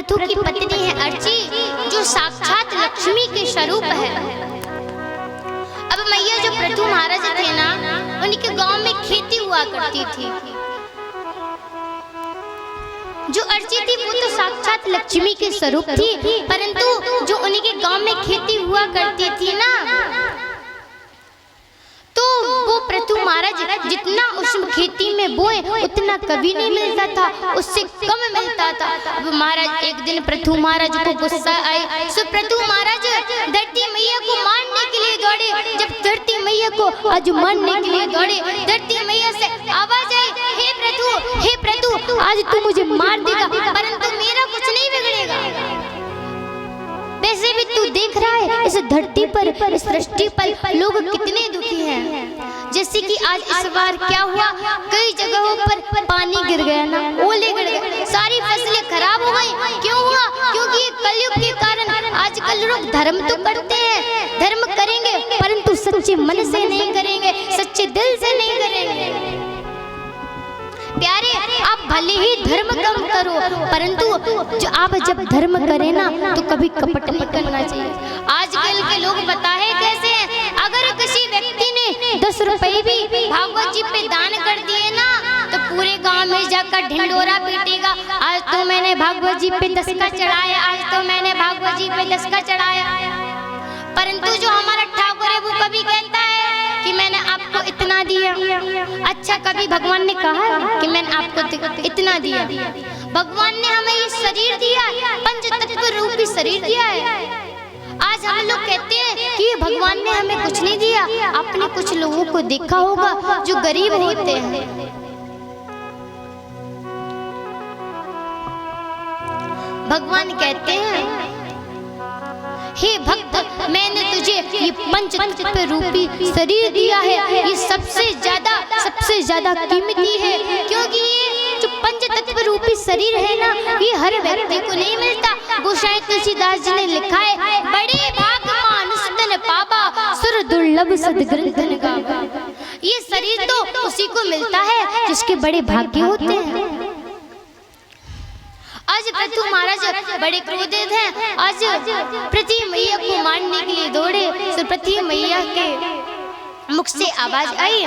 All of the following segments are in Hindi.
पृथु की पत्नी है अर्ची, जो साक्षात लक्ष्मी के स्वरूप है। अब मैया जो पृथु महाराज थे ना, उनके गांव में खेती हुआ करती थी। जो अर्ची थी वो तो साक्षात लक्ष्मी के स्वरूप थी, परंतु जो उनके गांव में खेती हुआ करती थी ना, तो वो पृथु महाराज जितना उस खेती में बोए उतना कभी नहीं मिलता था, उससे कम मिलता था। अब महाराज एक दिन पृथु महाराज को गुस्सा आए, सो पृथु महाराज धरती मैया को मारने के लिए दौड़े। जब धरती मैया को आज मारने के लिए दौड़े, धरती मैया से आवाज आई, हे पृथु आज तू मुझे मार देगा, परंतु मेरा कुछ नहीं बिगड़ेगा। वैसे भी तू देख रहा है इस धरती पर, इस सृष्टि पर लोग कितने दुखी हैं। जैसे कि आज इस बार क्या हुआ, कई जगहों पर पानी गिर गया ना, ओले गिर गए, सारी फसलें खराब हो गई। क्यों हुआ? क्योंकि ये कलयुग के कारण आजकल लोग धर्म तो करते हैं, धर्म करेंगे परंतु सच्चे मन से नहीं करेंगे, सच्चे दिल से नहीं करेंगे। प्यारे, आप भले ही धर्म कम करो, परंतु जो आप जब धर्म करें ना तो कभी कपट नहीं करना चाहिए। आजकल के लोग पता है कैसे हैं, अगर किसी व्यक्ति ने 10 रुपए भी भागवत जी पे दान कर दिए ना, तो पूरे गांव में जाकर ढिंडोरा पीटेगा, आज तो मैंने भागवत जी पे 10 का चढ़ाया, आज तो मैंने भागवत जी पे 10 का चढ़ाया। परंतु जो हमारा ठाकुर है वो कभी कहता है कि मैंने आपको इतना दिया। अच्छा, कभी भगवान ने कहा कि मैंने आपको इतना दिया? भगवान ने हमें ये शरीर दिया, पंच तत्व रूपी शरीर दिया है। आज हम लोग कहते हैं कि भगवान ने हमें कुछ नहीं दिया। आपने कुछ लोगों को देखा होगा जो गरीब होते हैं, भगवान कहते हैं, हे भक्त, मैंने तुझे ये पंच तत्व रूपी शरीर दिया है, ये सबसे ज्यादा कीमती है, क्योंकि ये जो पंच तत्व रूपी शरीर है ना, ये हर व्यक्ति को नहीं मिलता। गोसाई तुलसीदास जी ने लिखा है, बड़े भाग मानुष तन पावा, सुर दुर्लभ सद्ग्रंथन गावा। ये शरीर तो उसी को मिलता है जिसके बड़े भाग्य होते हैं। आज पृथु महाराज बड़े क्रोधित हैं, आज पृथ्वी मैया को मारने के लिए दौड़े, तो पृथ्वी मैया के मुख से आवाज आई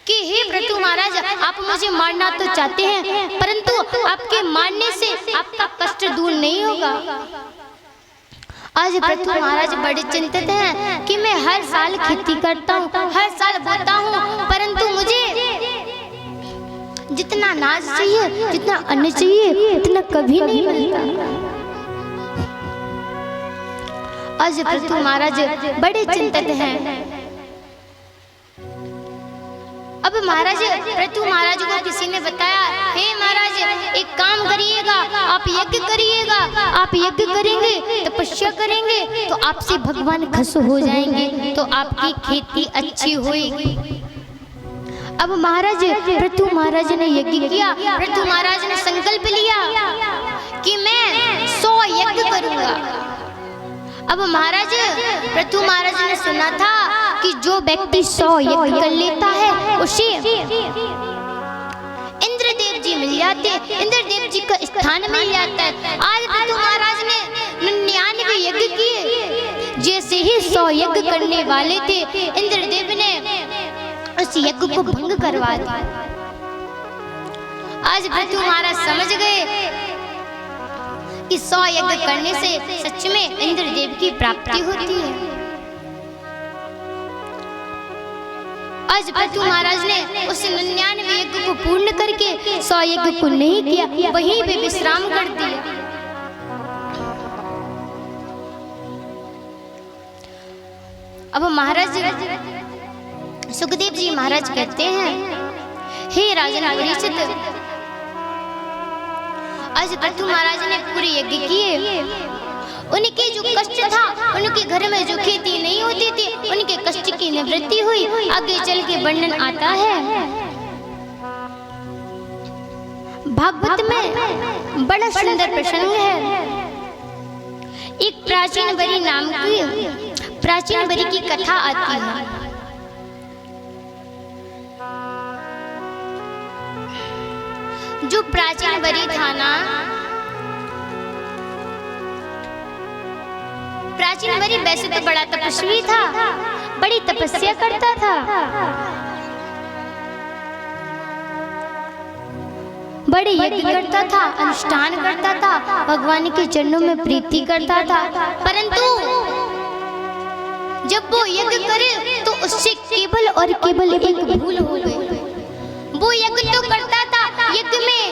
कि हे पृथु महाराज, आप मुझे मारना तो चाहते हैं, परंतु आपके मारने से आपका कष्ट दूर नहीं होगा। आज पृथु महाराज बड़े चिंतित हैं कि मैं हर साल खेती करता हूँ, हर साल बोता हूँ, परंतु मुझे जितना अनाज चाहिए, जितना अन्न चाहिए, उतना कभी नहीं मिलता। आज पृथु महाराज बड़े चिंतित हैं। अब महाराज पृथु महाराज को किसी ने बताया, हे महाराज एक काम करिएगा, आप यज्ञ करिएगा, आप यज्ञ करेंगे, तपस्या करेंगे तो आपसे भगवान खुश हो जाएंगे, तो आपकी खेती अच्छी होगी। अब महाराज पृथु महाराज ने यज्ञ किया, पृथु महाराज ने संकल्प लिया कि मैं 100 यज्ञ करूंगा। अब महाराज पृथु महाराज ने सुना था कि जो व्यक्ति 100 यज्ञ कर लेता है उसे इंद्रदेव जी मिल जाते, इंद्रदेव जी का स्थान मिल जाता है। आज पृथु महाराज ने 99 यज्ञ किए, जैसे ही 100 यज्ञ करने वाले थे, इंद्रदेव ने उस यज्ञ को भंग करवा दिया। आज पृथु महाराज समझ गए कि 100 यज्ञ करने से सच में इंद्रदेव की प्राप्ति होती है। आज पृथु महाराज ने उस 99 यज्ञ को पूर्ण करके 100 यज्ञ को नहीं किया, वहीं पे विश्राम कर दिया। अब महाराज सुखदेव जी महाराज कहते हैं, हे राजन परीक्षित, आज पृथु महाराज ने पूरे यज्ञ किए, उनके जो कष्ट था, उनके घर में जो खेती नहीं होती थी, उनके कष्ट की निवृत्ति हुई। आगे चल के वर्णन आता है भागवत में, बड़ा सुंदर प्रसंग है। एक प्राचीन बरी नाम की प्राचीन बरी की कथा आती है। जो प्राचीन बरी था ना, प्राचीन वरी वैसे तो बड़ा तपस्वी था, बड़ी तपस्या करता था, बड़े यज्ञ करता था, अनुष्ठान करता था, भगवान के चरणों में प्रीति करता था। परंतु जब वो यज्ञ करे तो उससे केवल और केवल एक भूल हो गई। वो यज्ञ तो करता था, यज्ञ में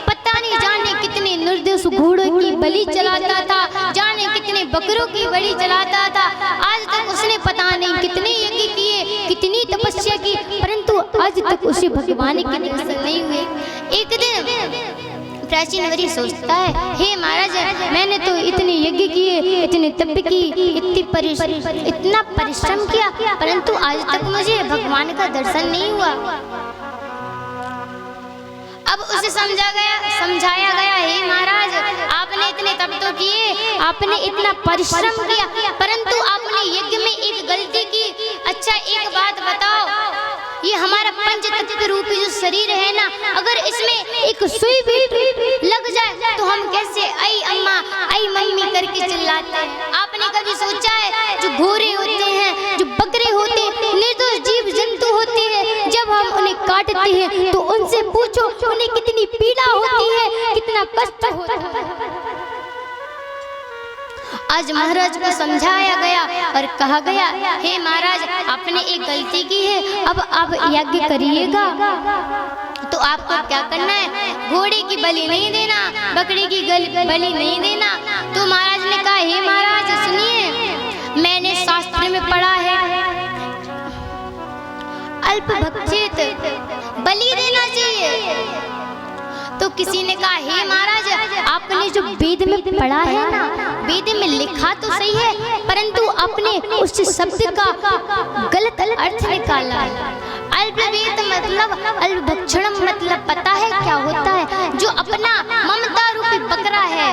पता नहीं जाने कितने निर्दोष घोड़ों की बलि चलाता था, जाने कितने बकरों की बलि चलाता था। आज तक उसने पता नहीं कितने यज्ञ किए, कितनी तपस्या की, परंतु आज तक उसे भगवान के दर्शन नहीं हुए। एक दिन प्राचीन वरी सोचता है, हे महाराज, मैंने तो इतने यज्ञ किए, इतने तप की, इतना परिश्रम किया, परंतु आज तक मुझे भगवान का दर्शन नहीं हुआ। अब उसे समझाया गया, हे महाराज, आपने इतने तप तो किए, आपने इतना परिश्रम किया, परंतु आपने यज्ञ में एक गलती की। अच्छा एक बात बताओ, ये हमारा पंच तत्व रूपी जो शरीर है ना, अगर इसमें एक सुई भी लग जाए तो हम कैसे आई अम्मा, आई मम्मी करके चिल्लाते हैं। आपने कभी सोचा है जो घोड़े होते हैं, जो बकरे होते हैं, निर्दोष जीव जंतु होते हैं, जब हम उन्हें काटते हैं तो उनसे पूछो उन्हें कितनी पीड़ा होती है, कितना कष्ट होता है। आज महाराज को समझाया गया और कहा गया, हे महाराज, आपने एक गलती की है, अब आप यज्ञ करिएगा तो आपको क्या करना है, घोड़े की बलि नहीं देना, बकरी की बलि नहीं देना। तो महाराज ने कहा, हे महाराज सुनिए, मैंने शास्त्र में पढ़ा है अल्प भक्षित बलि देना चाहिए। तो किसी ने कहा, हे महाराज, आपने जो वेद में पढ़ा है ना, वेद में लिखा तो सही है, परंतु आपने उस शब्द का गलत अर्थ निकाला है। अल्पवेद मतलब अल्पभक्षणम मतलब पता है क्या होता है? जो अपना ममता रूपी बकरा है,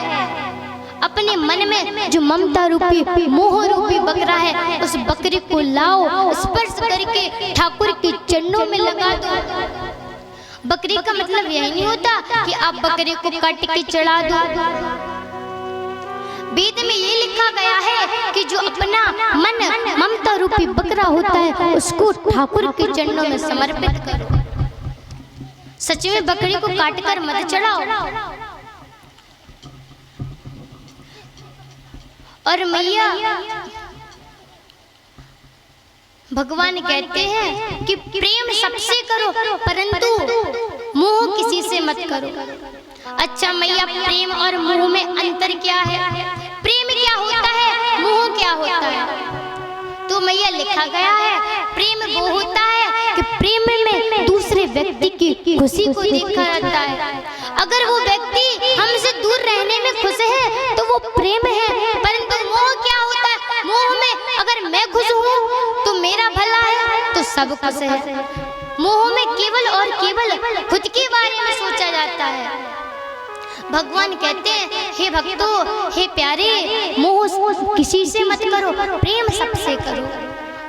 अपने मन में जो ममता रूपी मोह रूपी बकरा है, उस बकरे को लाओ, स्पर्श करके ठाकुर के चरणों में लगा दो। बकरी का मतलब यही नहीं होता कि आप बकरे को काट के चढ़ा दो। वेद में ये लिखा गया है कि जो अपना मन ममता रूपी बकरा होता है, उसको ठाकुर के चरणों में समर्पित करो। सच में बकरी को काटकर मत चढ़ाओ। और मैया भगवान कहते हैं कि प्रेम सबसे करो, परंतु मोह किसी से मत करो। अच्छा मैया, प्रेम और मोह में अंतर क्या है? प्रेम क्या होता है, मोह क्या होता है? तो मैया लिखा गया है, प्रेम वो होता है कि प्रेम में दूसरे व्यक्ति की खुशी को देखा जाता है। अगर वो व्यक्ति हमसे दूर रहने में खुश है तो वो प्रेम है। परंतु मोह क्या होता है? मोह में अगर मैं खुश हूँ तो मेरा भला है तो सब खुश है। मोह में केवल और केवल खुद के बारे में सोचा जाता है। भगवान कहते हैं, हे भक्तों, हे प्यारे, मोह किसी से मत करो, प्रेम सबसे करो,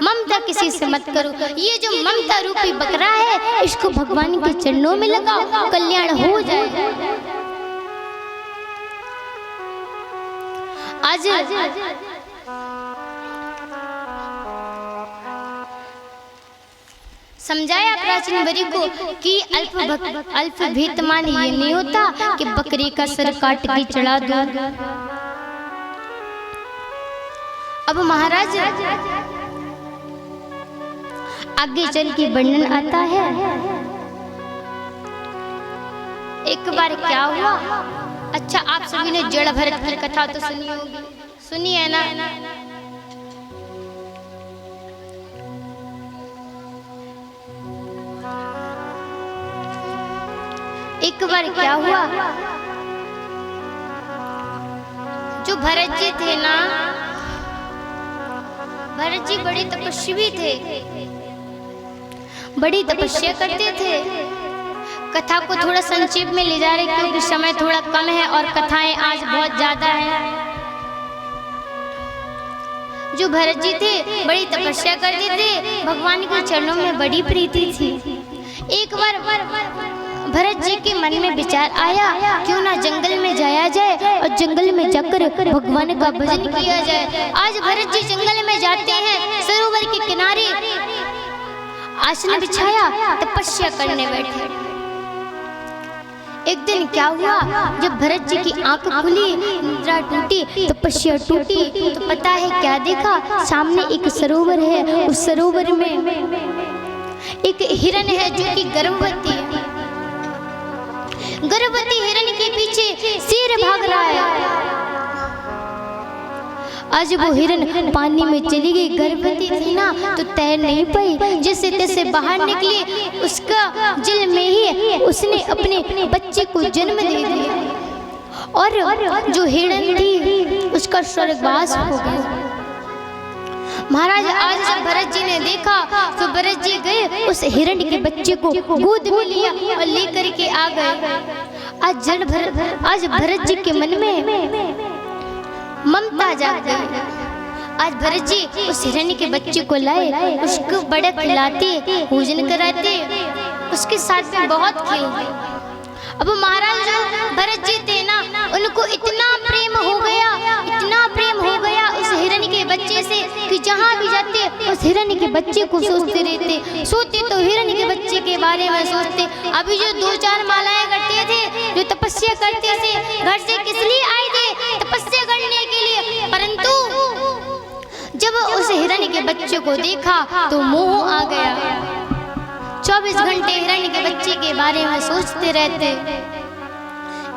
ममता किसी से मत करो। ये जो ममता रूपी बकरा है, इसको भगवान के चरणों में लगाओ, कल्याण हो जाए। आज समझाया प्राचीन वरी को कि अल्प भेद मान ये नहीं होता कि बकरी का सर काट के चढ़ा दो। अब महाराज आगे चल के वर्णन आता है। एक बार क्या हुआ? अच्छा, आप सभी ने जड़ भरत की कथा तो सुनी होगी, सुनी है ना? एक बार क्या हुआ, जो भरत जी थे ना, भरत जी बड़े तपस्वी थे, बड़ी तपस्या करते थे। कथा को थोड़ा संक्षेप में ले जा रहे क्योंकि समय थोड़ा कम है और कथाएं आज बहुत ज्यादा हैं। जो भरत जी थे बड़ी तपस्या करते थे, भगवान के चरणों में बड़ी प्रीति थी। एक बार भरत जी के मन में विचार आया, क्यों ना जंगल में जाया जाए और जंगल में जाकर भगवान का भजन किया जाए। आज भरत जी जंगल में जाते हैं, सरोवर के किनारे आसन बिछाया, तपस्या करने बैठे। एक दिन क्या हुआ, जब भरत जी की आंख खुली, निद्रा टूटी, तपस्या टूटी, तो पता है क्या देखा, सामने एक सरोवर है। उस सरोवर में एक हिरन है जो कि गर्भवती है। गर्भवती हिरन के पीछे शेर भाग रहा है। आज वो हिरन पानी में चली गई, गर्भवती थी ना तो तैर नहीं पाई, जैसे तैसे बाहर निकली। उसका जल में ही उसने अपने बच्चे को जन्म दे दिया और जो हिरन थी उसका स्वर्गवास हो गया। महाराज आज जब भरत जी ने देखा तो भरत जी गए, उस हिरण के बच्चे को गोद में लिया और लेकर के आ गए। आज भरत जी के मन में ममता जाग गई। आज भरत जी उस हिरण के बच्चे को लाए, उसको बड़ा खिलाते, भोजन कराते, उसके साथ में बहुत खेलते। अब महाराज जो भरत जी थे ना, उनको इतना प्रेम हो गया, इतना प्रेम हो गया उस हिरण के बच्चे से कि जहाँ भी जाते उस हिरण के बच्चे को सोचते रहते। सोते तो हिरण के बच्चे के बारे में सोचते। अभी जो 2-4 मालाएं करते थे, जो तपस्या करते थे, घर से किस लिए आए थे, तपस्या करने के लिए, परंतु जब उस हिरण के बच्चे को देखा तो मोह आ गया। 24 घंटे हिरण के बच्चे के बारे में सोचते रहते।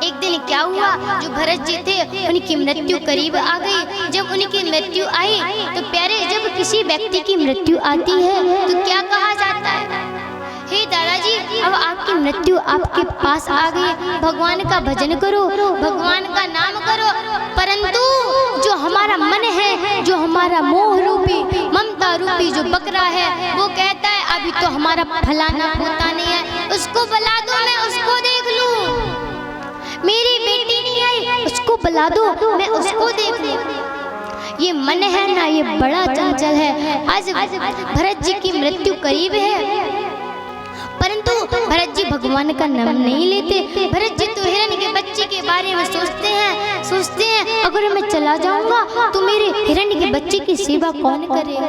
एक दिन क्या हुआ, जो भरत जी थे उनकी मृत्यु करीब आ गई। जब उनकी मृत्यु आई तो प्यारे, जब किसी व्यक्ति की मृत्यु आती है तो क्या कहा जाता है, हे दादाजी अब आपकी मृत्यु आपके पास आ गई, भगवान का भजन करो, भगवान का नाम करो। परंतु जो हमारा मन है, जो हमारा मोह रूपी, ममता रूपी जो बकरा है, वो कहता है अभी तो हमारा फलाना पोता नहीं है, उसको बुला दो, मैं उसको देख लूं। मेरी बेटी नहीं आई, उसको बुला दो, मैं उसको देख लूं। ये मन है ना, ये बड़ा चंचल है। आज भरत जी की मृत्यु करीब है, परंतु भरत जी भगवान का नाम नहीं लेते। भरत जी तो हिरण के बच्चे के बारे में सोचते हैं अगर मैं चला जाऊंगा तो मेरे हिरण के बच्चे की सेवा कौन करेगा।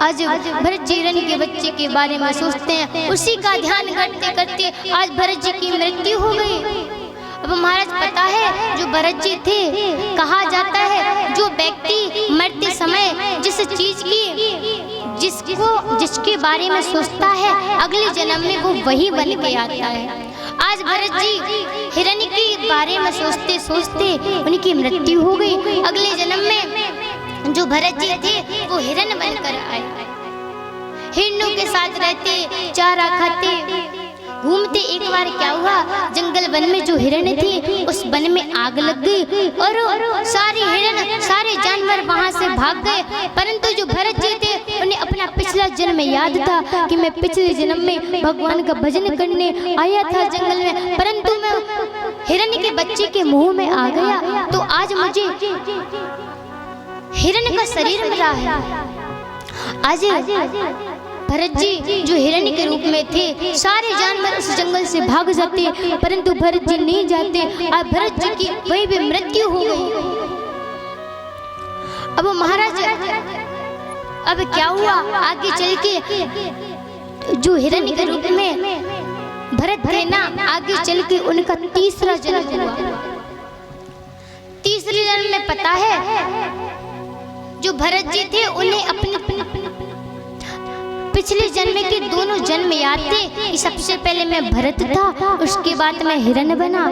आज भरत जी हिरण के बच्चे के बारे में सोचते हैं, उसी का ध्यान करते करते आज भरत जी की मृत्यु हो गई। अब महाराज पता है, जो भरत जी थे, कहा जाता है जो व्यक्ति मरते समय जिस चीज की जिसके बारे में सोचता है, अगले जन्म में वो वही बन के आता है। आज भरत जी हिरण के बारे में सोचते सोचते उनकी मृत्यु हो गई। अगले जन्म में जो भरत जी थे वो हिरण बनकर आए। हिरणों के साथ रहते, चारा खाते, घूमते। एक बार क्या हुआ, जंगल वन में जो हिरण थी उस वन में आग लग गई और सारे हिरण, सारे जानवर वहां से भाग गए। परंतु जो भरत जी थे उन्हें अपना पिछला जन्म याद था कि मैं पिछले जन्म में भगवान का भजन करने आया था जंगल में, परंतु मैं हिरण के बच्चे के मुंह में आ गया, तो आज मुझे हिरण का शरीर मिला है। आज भरत जी जो हिरण के रूप में थे, सारे जानवर उस जंगल से भाग जाते, परंतु भरत जी नहीं जाते। आज भरत जी की वही भी मृत्यु हो गई। अब महाराज अब क्या हुआ, आगे चल के जो हिरण के रूप में भरत थे ना, आगे चल के उनका तीसरा जन्म हुआ। तीसरे जन्म में पता है जो भरत जी थे उन्हें अपने पिछले जन्म के दोनों जन्म याद थे। सबसे पहले मैं भरत था, उसके बाद मैं हिरण बना,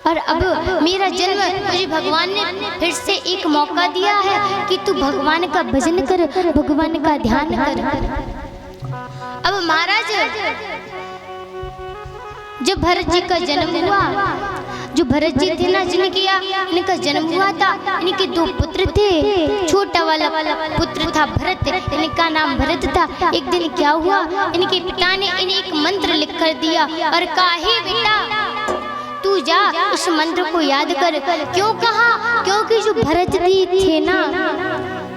और अब मेरा जन्म मुझे भगवान ने फिर से एक मौका दिया है कि तू भगवान का भजन कर, भगवान का ध्यान कर। अब महाराज जब भरत जी का जन्म हुआ, जो भरत जी थे ना, इनका जन्म हुआ था, इनके 2 पुत्र थे। छोटा वाला पुत्र था भरत, इनका नाम भरत था। एक दिन क्या हुआ, इनके पिता ने इन्हें एक मंत्र लिख कर दिया और कहा, हे बेटा तू जा उस मंत्र को याद कर। क्यों कहा, क्योंकि जो भरत जी थे ना,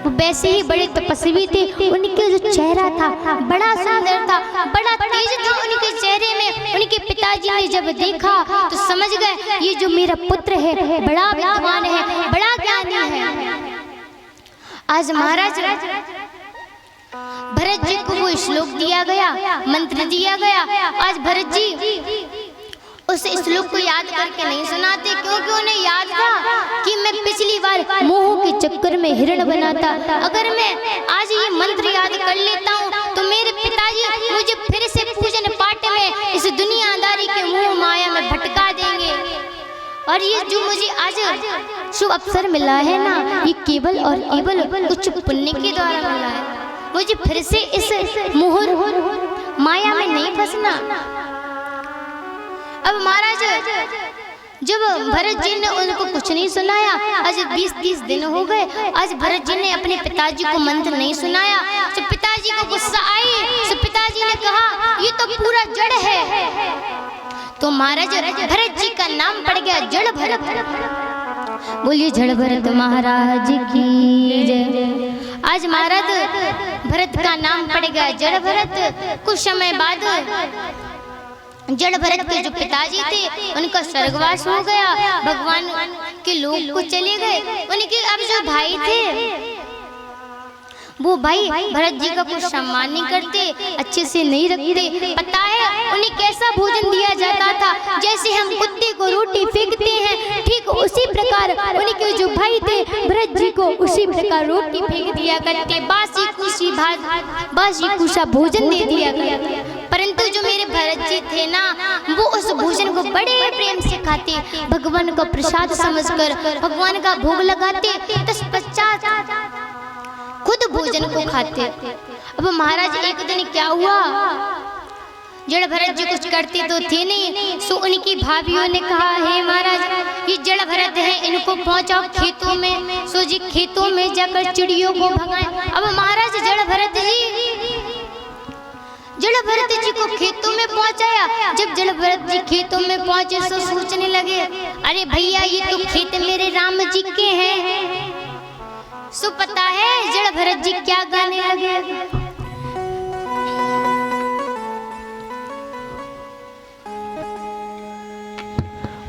वो वैसे ही बड़े तपस्वी थे। उनके जो चेहरा था बड़ा सुंदर था, बड़ा तेज था उनके चेहरे में। उनके पिताजी ने जब देखा तो समझ गए ये जो मेरा पुत्र है बड़ा विद्वान है, बड़ा ज्ञानी है। आज महाराज भरत जी को वो श्लोक दिया गया, मंत्र दिया गया। आज भरत जी उस श्लोक को याद करके नहीं सुनाते, क्योंकि उन्हें याद था कि मैं पिछली बार मोह के चक्कर में हिरण बना था। अगर मैं आज ये मंत्र याद कर लेता हूँ तो मेरे पिताजी मुझे फिर से पूजन पाठ में इस दुनियादारी के मोह माया में भटका देंगे। और ये जो मुझे आज शुभ अवसर मिला है ना, ये केवल और केवल कुछ पुण्य के द्वारा मिला है। मुझे फिर से इस मोह माया में नहीं फंसना। अब महाराज जब भरत जी ने उनको कुछ नहीं सुनाया, आज 20-30 दिन हो गए, आज भरत जी ने अपने पिताजी को मंत्र नहीं सुनाया। तो पिताजी को गुस्सा आई, तो पिताजी ने कहा ये तो पूरा जड़ है। तो महाराज भरत जी का नाम पड़ गया जड़ भरत। बोलिए जड़ भरत महाराज की जय। आज महाराज भरत का नाम पड़ गया जड़ भरत। कुछ समय बाद जड़ भरत के जो पिताजी थे उनका स्वर्गवास हो गया, भगवान के लोग को चले गए। उनके अब जो भाई थे वो भाई भरत जी का कुछ सम्मान नहीं करते, अच्छे से नहीं रखते। पता है उन्हें कैसा भोजन दिया जाता था? जैसे हम कुत्ते को रोटी फेंकते हैं, ठीक उसी प्रकार उनके जो भाई थे भरत जी को उसी प्रकार रोटी फेंक दिया करते, बासी कुशी भात बासी कुशा भोजन दे दिया करते। परंतु जो मेरे भरत जी थे ना, वो उस भोजन को बड़े प्रेम से खाते, भगवान का प्रसाद समझकर भगवान का भोग लगाते, तत्पश्चात खुद भोजन को खाते। अब महाराज एक दिन क्या हुआ, जड़ भरत जी कुछ करते तो थे नहीं, सो उनकी भाभीओं ने कहा हे महाराज ये जड़ भरत है, इनको पहुंचाओ खेतों में। सो जी खेतों में जाकर चिड़ियों को भगाएं। अब महाराज जड़ भरत जी को खेतों में पहुंचाया। जब जड़ भरत जी खेतों में पहुंचे तो सोचने लगे अरे भैया ये तो खेत मेरे राम जी के हैं। सो पता है जड़ भरत जी क्या गाने लगे?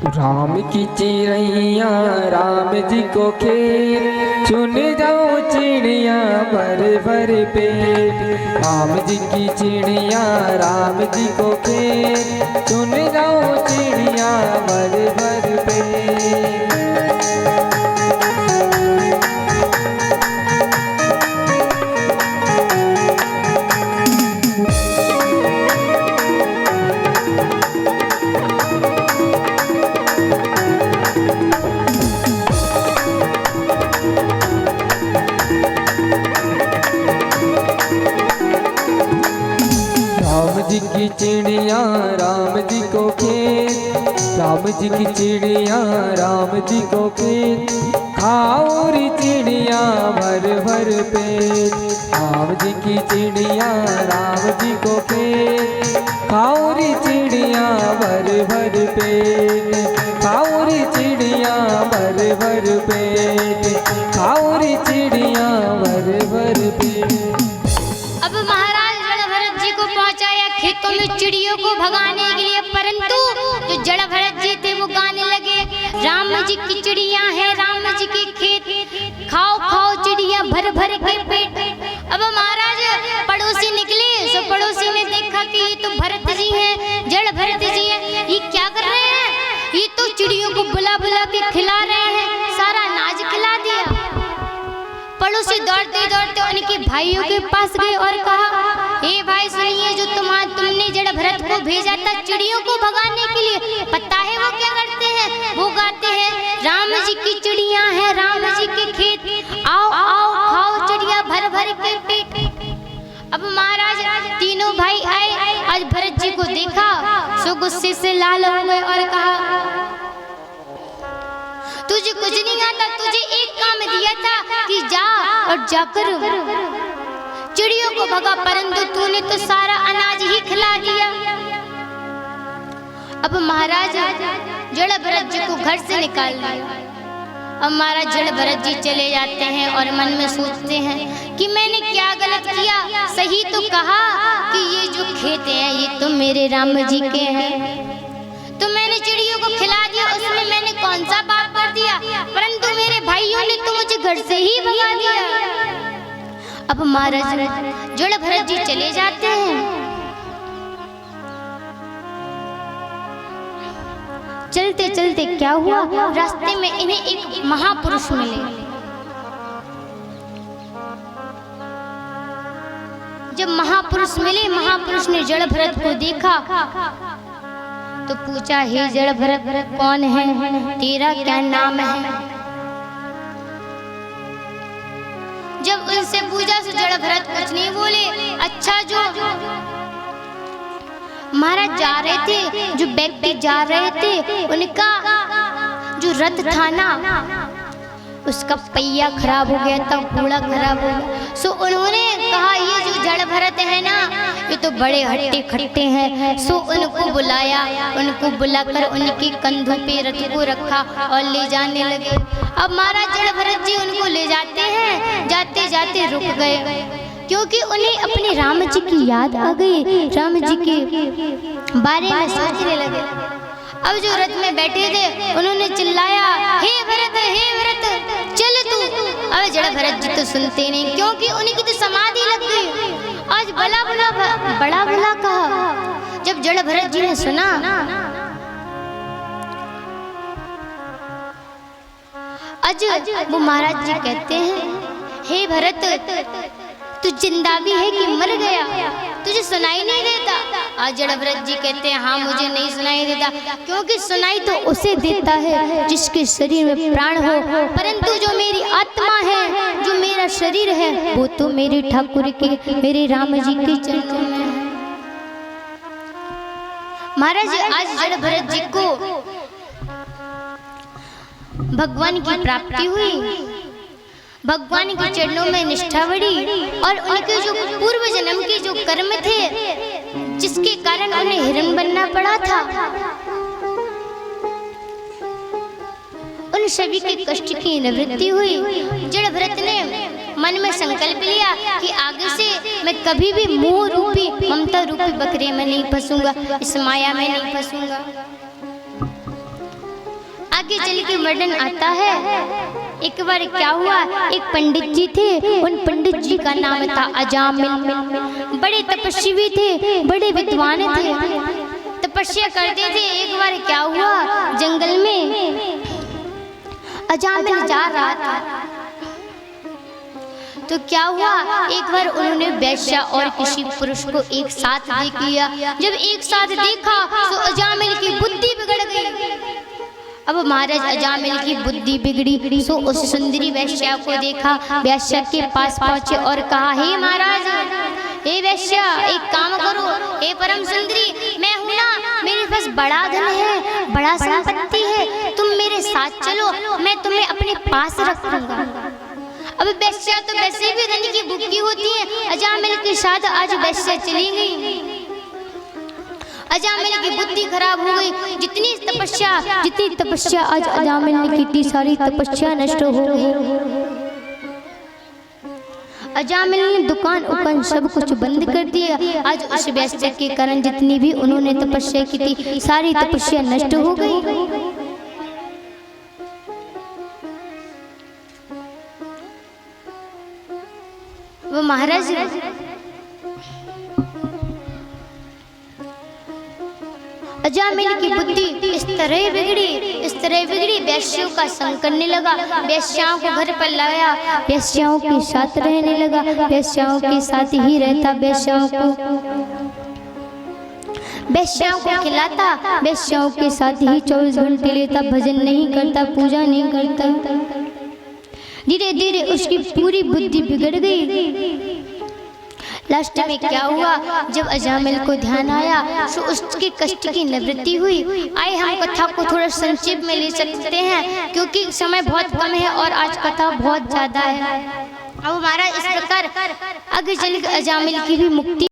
राम की चिड़ैया राम जी को खेत, चुन जाओ चिड़िया भर भर पेट। राम जी की चिड़िया राम जी को खेत, चुन जाओ चिड़िया भर भर पेट। राम जी की चिड़िया राम जी को खेत, राम जी की चिड़िया राम जी को खेत, खाओ री चिड़िया भर भर पेट। राम जी की चिड़िया राम जी को खेत, खाओ री चिड़िया भर भर पेट। खाओ री चिड़िया भर भर पेट, खाओ री चिड़िया भर भर पेट। अब महाराज जड़ भरत जी को पहुंचाया खेतों में चिड़ियों को भगाने के लिए, परंतु जो जड़ भरत जी थे वो गाने लगे राम जी की चिड़िया है राम जी के खेत, खाओ खाओ चिड़िया भर भर के पेट। अब महाराज पड़ोसी निकले, सो पड़ोसी ने देखा कि ये तो भरत जी हैं, जड़ भरत जी हैं, ये क्या कर रहे हैं? ये तो चिड़ियों को बुला बुला के खिला रहे हैं, सारा अनाज खिला दिया। पड़ोसी दौड़ते दौड़ते उनके भाइयों के पास गए और कहा हे भाई सुनिए, जो तुमने जड़ भरत को भेजा था चिड़ियों को भगाने के लिए, पता है वो क्या करते हैं? वो गाते हैं राम जी की चिड़िया है राम जी के खेत, आओ आओ खाओ चिड़िया भर भर के पेट। अब महाराज तीनों भाई आए, आज भरत जी को देखा सो गुस्से से लाल हो गए और कहा तुझे कुछ नहीं आता, तुझे एक काम दिया था कि जा और जाकर चिड़ियों को भगा, परंतु तूने तो सारा अनाज ही खिला दिया। अब महाराज जड़ भरत जी को घर से निकाल दिया। अब महाराज जड़ भरत जी चले जाते हैं और मन में सोचते हैं कि मैंने क्या गलत किया। सही तो कहा कि ये जो खेत हैं ये तो मेरे राम जी के हैं, तो मैंने चिड़ियों को खिला दिया, उसमें मैंने कौन सा पाप कर दिया, परंतु मेरे भाइयों ने तो मुझे घर से ही भगा दिया। अब महाराज जड़ भरत जी चले जाते हैं। चलते चलते क्या हुआ, रास्ते में इन्हें एक महापुरुष मिले। जब महापुरुष मिले, महापुरुष ने जड़ भरत को देखा तो पूछा, हे जड़ भरत कौन है, तेरा क्या नाम है? जब उनसे पूछा तो जड़ भरत कुछ नहीं बोले। अच्छा, जो महाराज जा रहे थे, जो व्यक्ति जा रहे थे, उनका जो रथ था ना, उसका पहिया खराब हो गया था, घोड़ा खराब हो गया। सो उन्होंने कहा, ये जो जड़ भरत है ना, ये तो बड़े हट्टे खट्टे हैं। सो उनको बुलाया, उनको बुलाकर उनके कंधों पे रथ को रखा और ले जाने लगे। अब महाराज जड़ भरत जी उनको ले जाते हैं, जाते जाते रुक गए, क्योंकि उन्हें अपने राम जी की याद आ गई, राम जी के बारे में सोचने लगे। अब जो रथ में बैठे थे उन्होंने चिल्लाया, हे भरत चल तू। अब जड़ भरत जी तो सुनते नहीं, क्योंकि उनकी तो समाधि लग गई। आज बड़ा भला कहा। जब जड़ भरत जी ने सुना, आज वो महाराज जी कहते हैं, हे भरत तू जिंदा भी है कि मर गया, तुझे सुनाई नहीं देता? आज जड़ भरत जी कहते हैं, हाँ मुझे नहीं सुनाई देता, क्योंकि सुनाई तो उसे देता है जिसके शरीर में प्राण हो, परंतु जो मेरी आत्मा है, जो मेरा शरीर है, वो तो मेरे ठाकुर के, मेरे राम जी के चरणों में है। महाराज आज जड़ भरत जी को भगवान की प्राप्ति हुई, भगवान के चरणों में निष्ठा बढ़ी, और उनके जो पूर्व जन्म के जो कर्म थे, जिसके कारण उन्हें हिरण बनना पड़ा था, उन सभी के कष्ट की निवृत्ति हुई। जड़ भरत ने मन में संकल्प लिया कि आगे से मैं कभी भी मोह रूपी, ममता रूपी बकरे में नहीं फंसूंगा, इस माया में नहीं फंसूंगा। आगे चल के वर्णन आता है, एक बार क्या हुआ, एक पंडित जी थे, उन पंडित जी का नाम था अजामिल। बड़े तपस्वी थे, बड़े विद्वान थे, तपस्या करते थे। एक बार क्या हुआ, जंगल में अजामिल जा रहा था, तो क्या हुआ, एक बार उन्होंने वैश्या और किसी पुरुष को एक साथ देख लिया। जब एक साथ देखा तो अजामिल की बुद्धि बिगड़ गई। अब महाराज अजामिल की बुद्धि बिगड़ी, सो उस सुंदरी वैश्या को देखा, वैश्या के पास पहुंचे और कहा, हे महाराज, हे वैश्या, एक काम करो, हे परम सुंदरी, मैं हूं ना, मेरे पास बड़ा धन है, बड़ा संपत्ति है, तुम मेरे साथ चलो, मैं तुम्हें अपने पास रखूंगा। अब वैश्या तो वैसे भी धन की भूखी होती है, अजामिल के साथ आज वैश्या चली गई। अजामिल की बुद्धि खराब हो गई। जितनी तपस्या आज अजामिल ने की थी, सारी तपस्या नष्ट हो गई। अजामिल ने दुकान उकान सब कुछ बंद कर दिया। आज उस वैश्या के कारण जितनी भी उन्होंने तपस्या की थी, सारी तपस्या नष्ट हो गई। वो महाराज अजामिल की बुद्धि इस तरह बिगड़ी, वैश्यों का संग करने लगा, वैश्याओं को घर पर लाया, वैश्याओं के साथ रहने लगा, वैश्याओं के साथ ही रहता, वैश्याओं को खिलाता, वैश्याओं के साथ ही 24 घंटे लेता, भजन नहीं करता, पूजा नहीं करता। धीरे धीरे उसकी पूरी बुद्धि बिगड़ गई। लास्ट में क्या हुआ, जब अजामिल को ध्यान आया तो उसके कष्ट की निवृत्ति हुई। आए हम कथा को थोड़ा संक्षेप में ले सकते हैं, क्योंकि समय बहुत कम है और आज कथा बहुत ज्यादा है। अब हमारा इस प्रकार आगे चल अजामिल की भी मुक्ति